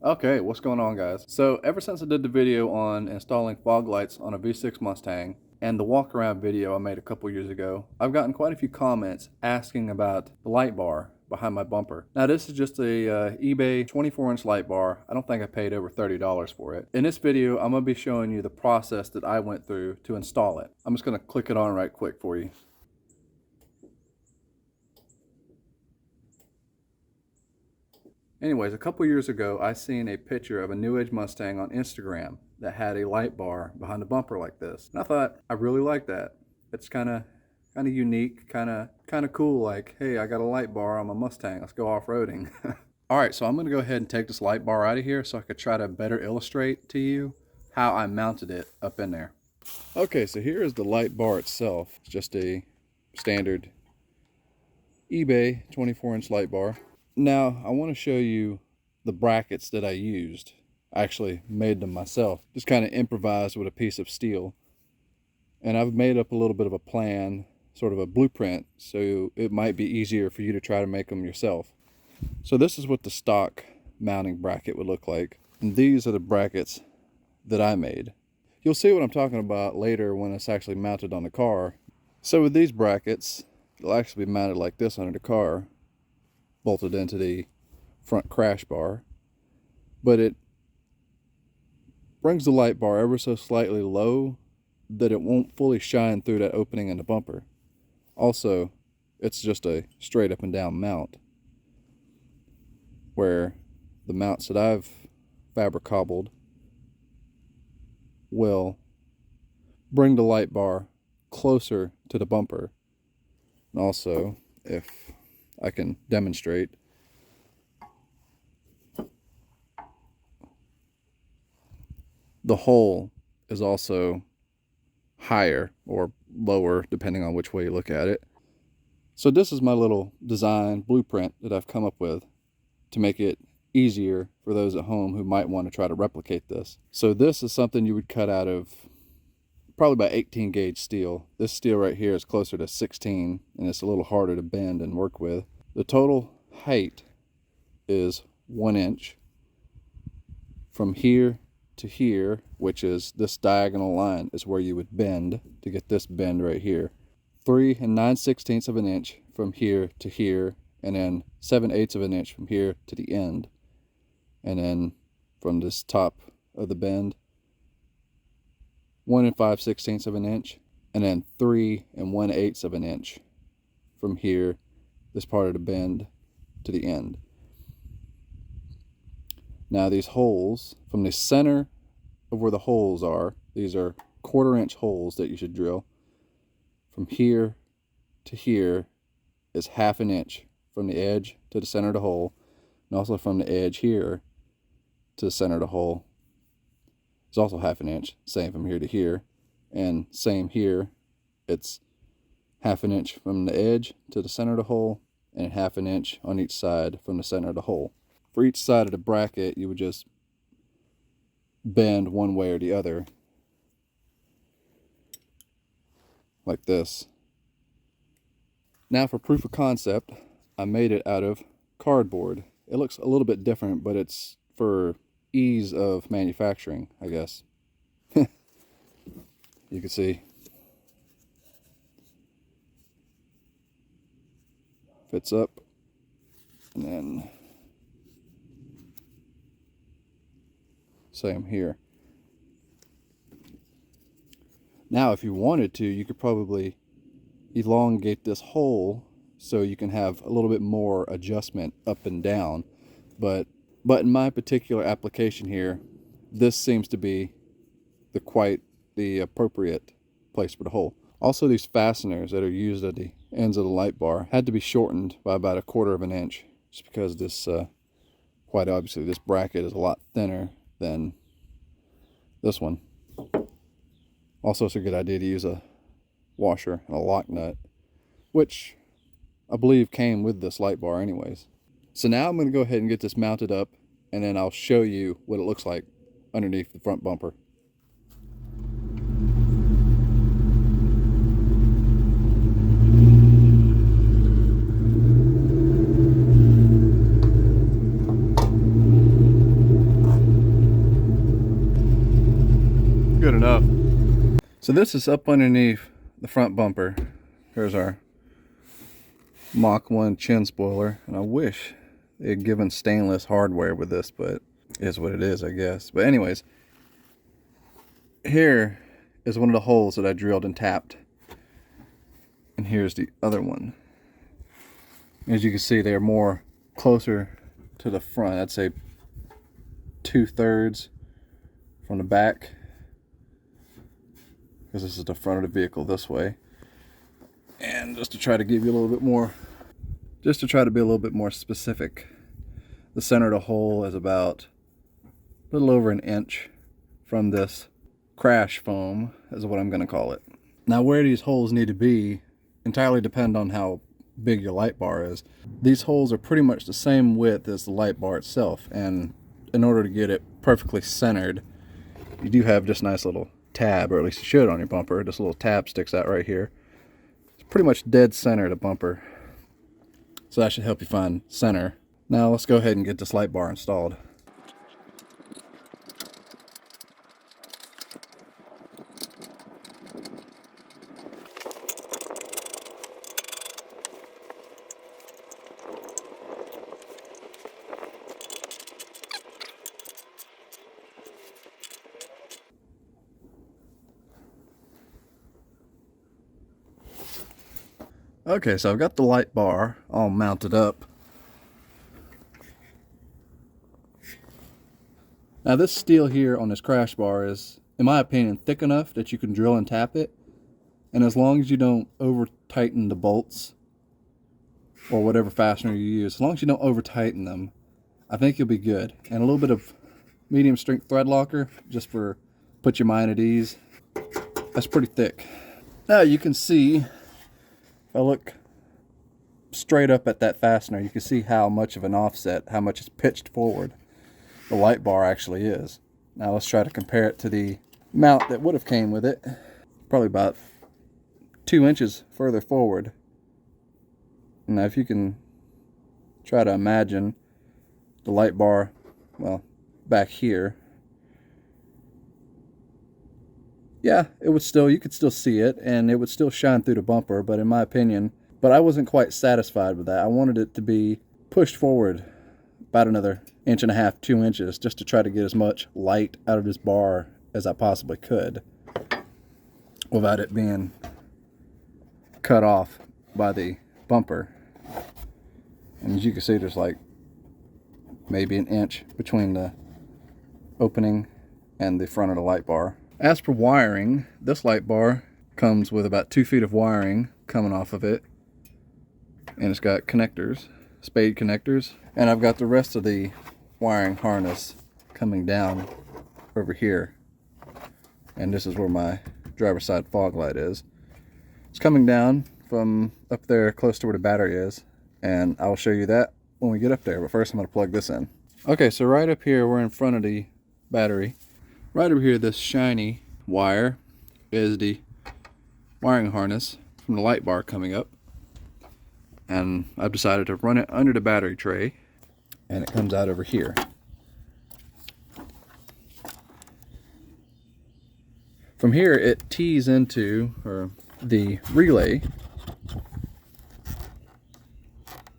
Okay, what's going on, guys? So ever since I did the video on installing fog lights on a V6 Mustang and the walk around video I made a couple years ago, I've gotten quite a few comments asking about the light bar behind my bumper. Now this is just a eBay 24-inch light bar. I don't think I paid over $30 for it. In this video, I'm going to be showing you the process that I went through to install it. I'm just going to click it on right quick for you. Anyways, a couple years ago, I seen a picture of a New Age Mustang on Instagram that had a light bar behind the bumper like this. And I thought, I really like that. It's kind of unique, kind of cool. Like, hey, I got a light bar on my Mustang. Let's go off-roading. All right, so I'm going to go ahead and take this light bar out of here so I could try to better illustrate to you how I mounted it up in there. Okay, so here is the light bar itself. It's just a standard eBay 24-inch light bar. Now, I want to show you the brackets that I used. I actually made them myself. Just kind of improvised with a piece of steel. And I've made up a little bit of a plan, sort of a blueprint, so it might be easier for you to try to make them yourself. So this is what the stock mounting bracket would look like. And these are the brackets that I made. You'll see what I'm talking about later when it's actually mounted on the car. So with these brackets, it'll actually be mounted like this under the car, bolted into the front crash bar, but it brings the light bar ever so slightly low that it won't fully shine through that opening in the bumper. Also, it's just a straight up and down mount, where the mounts that I've fabric cobbled will bring the light bar closer to the bumper. And also, if I can demonstrate, the hole is also higher or lower depending on which way you look at it. So this is my little design blueprint that I've come up with to make it easier for those at home who might want to try to replicate this. So this is something you would cut out of probably about 18 gauge steel. This steel right here is closer to 16 and it's a little harder to bend and work with. The total height is 1 inch from here to here, which is this diagonal line is where you would bend to get this bend right here. 3 9/16 of an inch from here to here, and then 7/8 of an inch from here to the end. And then from this top of the bend, 1 5/16 of an inch, and then 3 1/8 of an inch from here, this part of the bend, to the end. Now these holes, from the center of where the holes are, these are 1/4 inch holes that you should drill. From here to here is 1/2 inch from the edge to the center of the hole, and also from the edge here to the center of the hole is also 1/2 inch. Same from here to here, and same here. It's 1/2 inch from the edge to the center of the hole, and 1/2 inch on each side from the center of the hole. For each side of the bracket, you would just bend one way or the other, like this. Now for proof of concept, I made it out of cardboard. It looks a little bit different, but it's for ease of manufacturing, I guess. You can see fits up, and then same here. Now if you wanted to, you could probably elongate this hole so you can have a little bit more adjustment up and down, but in my particular application here, this seems to be the appropriate place for the hole. Also, these fasteners that are used at the ends of the light bar had to be shortened by about 1/4 inch, just because this quite obviously this bracket is a lot thinner than this one. Also, it's a good idea to use a washer and a lock nut, which I believe came with this light bar anyways. So now I'm going to go ahead and get this mounted up, and then I'll show you what it looks like underneath the front bumper. So this is up underneath the front bumper. Here's our Mach 1 chin spoiler, and I wish they had given stainless hardware with this, but it is what it is, I guess. But anyways, here is one of the holes that I drilled and tapped, and here's the other one. As you can see, they're more closer to the front. I'd say 2/3 from the back, because this is the front of the vehicle this way. And just to try to give you a little bit more, just to try to be a little bit more specific, the center of the hole is about a little over 1 inch from this crash foam, is what I'm going to call it. Now, where these holes need to be entirely depend on how big your light bar is. These holes are pretty much the same width as the light bar itself, and in order to get it perfectly centered, you do have this nice little tab, or at least you should on your bumper. This little tab sticks out right here. It's pretty much dead center of the bumper, so that should help you find center. Now let's go ahead and get this light bar installed. Okay, so I've got the light bar all mounted up. Now this steel here on this crash bar is, in my opinion, thick enough that you can drill and tap it. And as long as you don't over tighten the bolts or whatever fastener you use, as long as you don't over tighten them, I think you'll be good. And a little bit of medium strength thread locker, just for put your mind at ease. That's pretty thick. Now you can see, if I look straight up at that fastener, you can see how much of an offset, how much it's pitched forward the light bar actually is. Now let's try to compare it to the mount that would have came with it. Probably about 2 inches further forward. Now if you can try to imagine the light bar, well, back here. Yeah, it would still, you could still see it, and it would still shine through the bumper, but in my opinion, but I wasn't quite satisfied with that. I wanted it to be pushed forward about another 1.5 to 2 inches, just to try to get as much light out of this bar as I possibly could without it being cut off by the bumper. And as you can see, there's like maybe 1 inch between the opening and the front of the light bar. As for wiring, this light bar comes with about 2 feet of wiring coming off of it, and it's got connectors, spade connectors, and I've got the rest of the wiring harness coming down over here, and this is where my driver's side fog light is. It's coming down from up there close to where the battery is, and I'll show you that when we get up there, but first I'm going to plug this in. Okay, so right up here, we're in front of the battery. Right over here, this shiny wire is the wiring harness from the light bar coming up, and I've decided to run it under the battery tray, and it comes out over here. From here it tees into the relay,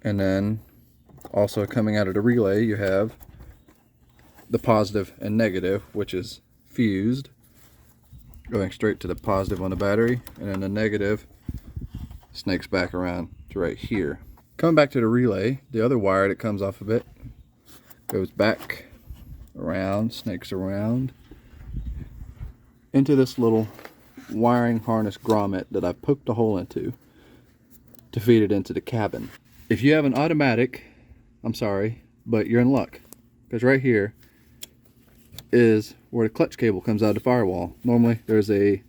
and then also coming out of the relay you have the positive and negative, which is fused, going straight to the positive on the battery, and then the negative snakes back around to right here. Coming back to the relay, the other wire that comes off of it goes back around, snakes around into this little wiring harness grommet that I poked a hole into to feed it into the cabin. If you have an automatic, I'm sorry, but you're in luck, because right here is where the clutch cable comes out of the firewall. Normally there's a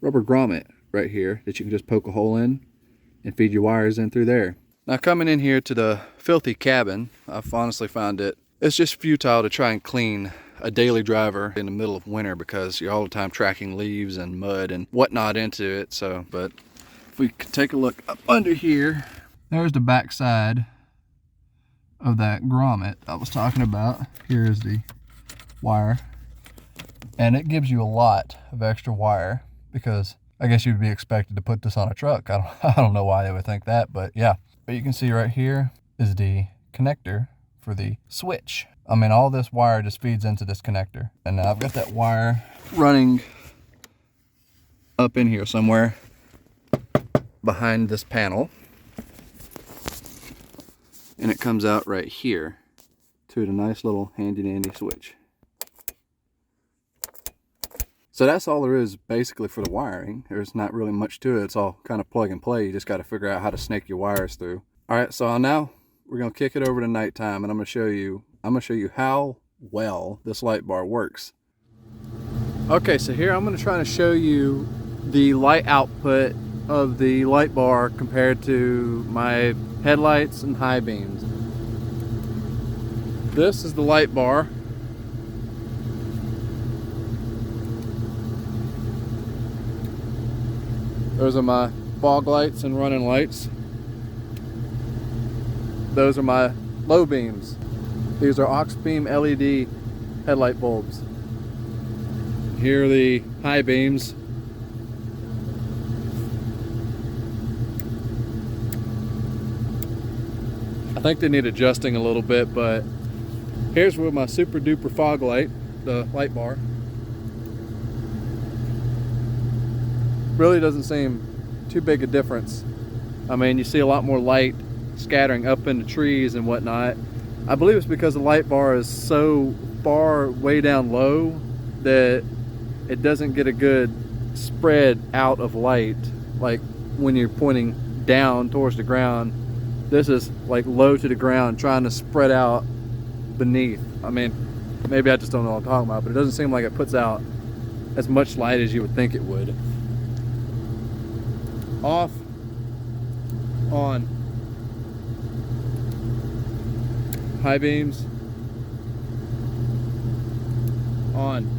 rubber grommet right here that you can just poke a hole in and feed your wires in through there. Now coming in here to the filthy cabin, I've honestly found it's just futile to try and clean a daily driver in the middle of winter, because you're all the time tracking leaves and mud and whatnot into it. So, but if we could take a look up under here, there's the back side of that grommet I was talking about. Here's the wire, and it gives you a lot of extra wire. because I guess you'd be expected to put this on a truck. I don't know why they would think that, but yeah. But you can see right here is the connector for the switch. I mean, all this wire just feeds into this connector. And now I've got that wire running up in here somewhere behind this panel. And it comes out right here to the nice little handy dandy switch. So that's all there is basically for the wiring. There's not really much to it. It's all kind of plug and play. You just got to figure out how to snake your wires through. All right, so now we're going to kick it over to nighttime, and I'm going to show you how well this light bar works. Okay, so here I'm going to try to show you the light output of the light bar compared to my headlights and high beams. This is the light bar. Those are my fog lights and running lights. Those are my low beams. These are aux beam LED headlight bulbs. Here are the high beams. I think they need adjusting a little bit, but here's where my super duper fog light, the light bar. Really doesn't seem too big a difference. I mean, you see a lot more light scattering up into trees and whatnot. I believe it's because the light bar is so far way down low that it doesn't get a good spread out of light, like when you're pointing down towards the ground. This is like low to the ground, trying to spread out beneath. I mean, maybe I just don't know what I'm talking about, but it doesn't seem like it puts out as much light as you would think it would. Off, on, high beams, on.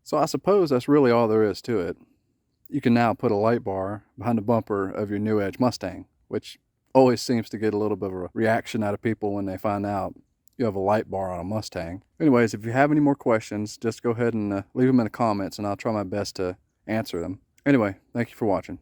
So I suppose that's really all there is to it. You can now put a light bar behind the bumper of your New Edge Mustang, which always seems to get a little bit of a reaction out of people when they find out you have a light bar on a Mustang. Anyways, if you have any more questions, just go ahead and leave them in the comments, and I'll try my best to answer them. Anyway, thank you for watching.